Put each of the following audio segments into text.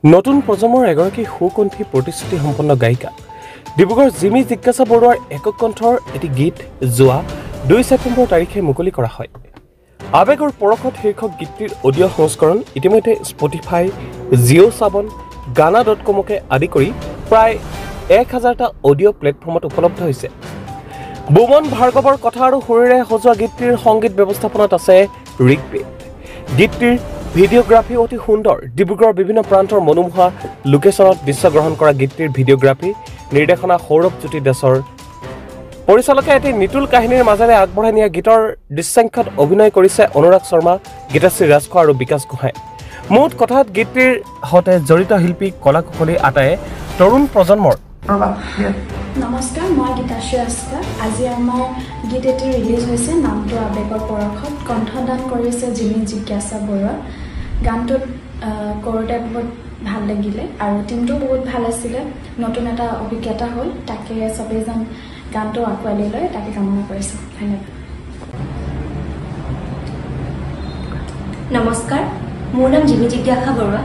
নতুন প্ৰজন্মৰ এগৰাকী সুকণ্ঠী প্ৰতিশ্ৰুতি সম্পন্ন গায়িকা ডিব্ৰুগড় জিমি জিজ্ঞাসা বৰুৱাৰ একক কণ্ঠৰ এটি গীত যোৱা 2 ছেপ্টেম্বৰ তাৰিখে মুকলি কৰা হয়। আবেগৰ পৰশত শীৰ্ষক গীতটিৰ অডিঅ' সংস্কৰণ ইতিমধ্যে স্পটিফাই, জিঅ' সাৱন, গানা.com-কে আদি কৰি প্ৰায় 1000টা অডিঅ' প্লেটফৰ্মত উপলব্ধ হৈছে। বুমন ভাৰ্গৱৰ কথা আৰু সুৰেৰে সজোৱা গীতটিৰ সংগীত ব্যৱস্থাপনাত আছে ঋগ্বেদ। গীতটিৰ ভিডিঅ'গ্ৰাফি অতি সুন্দৰ। ডিব্ৰুগড়ৰ বিভিন্ন প্ৰান্তৰ মনোমোহা লোকেশ্যনত দৃশ্যগ্ৰহণ কৰা গীতটিৰ ভিডিঅ'গ্ৰাফি নিৰ্দেশনা সৌৰভ জ্যোতি দাসৰ। পৰিচালকে এটি নিতুল কাহিনীৰ মাজেৰে আগবঢ়াই নিয়া গীতৰ দৃশ্যাংশত অভিনয় কৰিছে অনুৰাগ শৰ্মা, গীতাশ্ৰী ৰাজখোৱা আৰু বিকাশ গোহাঁই। মুঠ কথাত গীতটিৰ সৈতে জড়িত শিল্পী কলাকুশলী আটায়ে তৰুণ প্ৰজন্মৰ। নমস্কাৰ, মই গীতাশ্ৰী ৰাজখোৱা। আজি আমাৰ গীত এটি ৰিলিজ হৈছে, নামটো আবেগৰ পৰশত। কণ্ঠদান কৰিছে জিমি জিজ্ঞাসা বৰুৱা। গানটোত কৰোঁতে বহুত ভাল লাগিলে আৰু টিমটো বহুত ভাল আছিলে। নতুন এটা অভিজ্ঞতা হ'ল, তাকে চবেই যেন গানটো আঁকোৱালি লয় তাকে কামনা কৰিছোঁ। ধন্যবাদ। নমস্কাৰ, মোৰ নাম জিমি জিজ্ঞাসা বৰুৱা।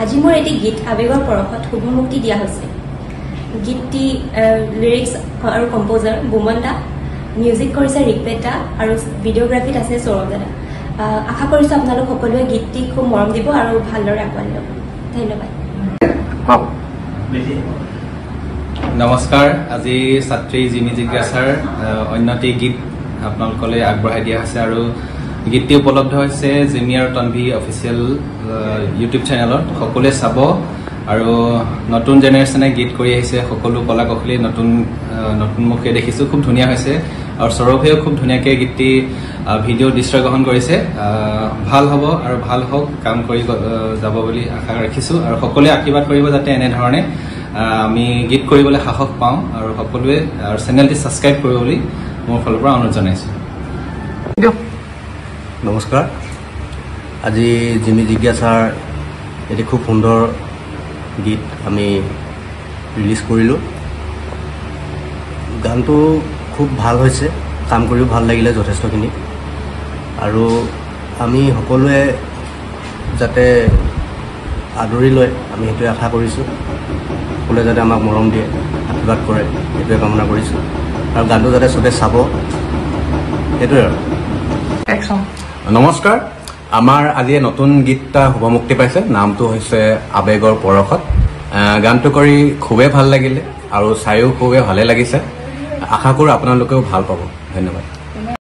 আজি মোৰ এটি গীত আবেগৰ পৰশত শুভ মুক্তি দিয়া হৈছে। গীতটি লিৰিক্স আৰু কম্প'জাৰ বুমন দা, মিউজিক কৰিছে ঋগ্বেদ দা আৰু ভিডিঅ'গ্ৰাফিত আছে সৌৰভ দাদা। আশা কৰিছোঁ আপোনালোক সকলোৱে গীতটি খুব মৰম দিব আৰু ভালদৰে আঁকোৱালি ল'ব। ধন্যবাদ। নমস্কাৰ, আজি ছাত্ৰী জিমি জিজ্ঞাসাৰ অন্যটি গীত আপোনালোকলৈ আগবঢ়াই দিয়া হৈছে আৰু গীতটি উপলব্ধ হৈছে জিমি আৰু তনভি অফিচিয়েল ইউটিউব চেনেলত। সকলোৱে চাব আৰু নতুন জেনেৰেশ্যনে গীত কৰি আহিছে, সকলো কলা কৌশলী নতুন মুখে দেখিছোঁ, খুব ধুনীয়া হৈছে আৰু সৌৰভেও খুব ধুনীয়াকৈ গীতটি ভিডিঅ' দৃশ্যগ্ৰহণ কৰিছে। ভাল হ'ব আৰু ভাল হওক, কাম কৰি যাব বুলি আশা ৰাখিছোঁ আৰু সকলোৱে আশীৰ্বাদ কৰিব যাতে এনেধৰণে আমি গীত কৰিবলৈ সাহস পাওঁ আৰু সকলোৱে আৰু চেনেলটি ছাবস্ক্ৰাইব কৰিব বুলি মোৰ ফালৰ পৰা অনুৰোধ জনাইছোঁ। নমস্কাৰ, আজি জিমি জিজ্ঞাসাৰ এটি খুব সুন্দৰ গীত আমি ৰিলিজ কৰিলোঁ। গানটো খুব ভাল হৈছে, কাম কৰিও ভাল লাগিলে যথেষ্টখিনি আৰু আমি সকলোৱে যাতে আদৰি লয় আমি সেইটোৱে আশা কৰিছোঁ। সকলোৱে যাতে আমাক মৰম দিয়ে, আশীৰ্বাদ কৰে, সেইটোৱে কামনা কৰিছোঁ আৰু গানটো যাতে চবে চাব, সেইটোৱে আৰু। নমস্কাৰ, আমাৰ আজি নতুন গীত এটা শুভমুক্তি পাইছে, নামটো হৈছে আবেগৰ পৰশত। গানটো কৰি খুবেই ভাল লাগিলে আৰু চায়ো খুবেই ভালে লাগিছে। আশা কৰোঁ আপোনালোকেও ভাল পাব। ধন্যবাদ।